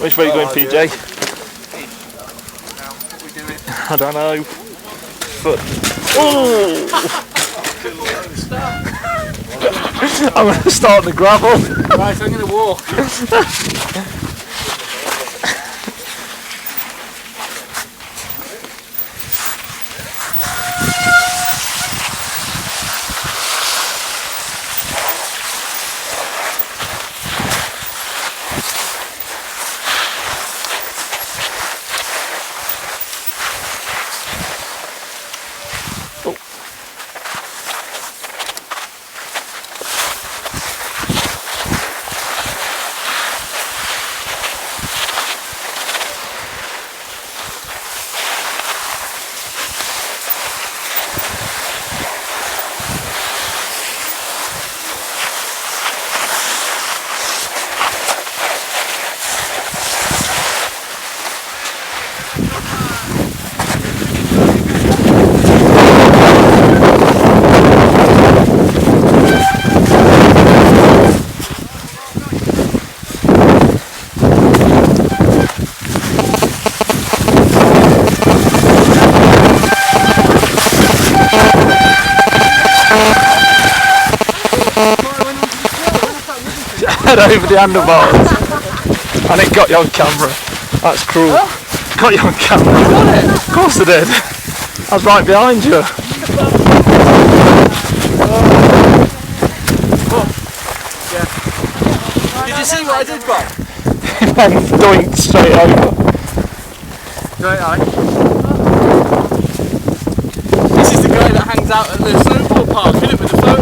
Which way are you going, PJ? What are we doing? I don't know. But oh! I'm going to start the gravel. Right, I'm going to walk. Over the handlebars, and it got you on camera. That's cruel. Huh? Got you on camera. Got it? Of course I did. I was right behind you. Yeah. Did you see what I did, Bob? And doinked straight over. Great eye. This is the guy that hangs out at the snowball park, isn't it, with the photo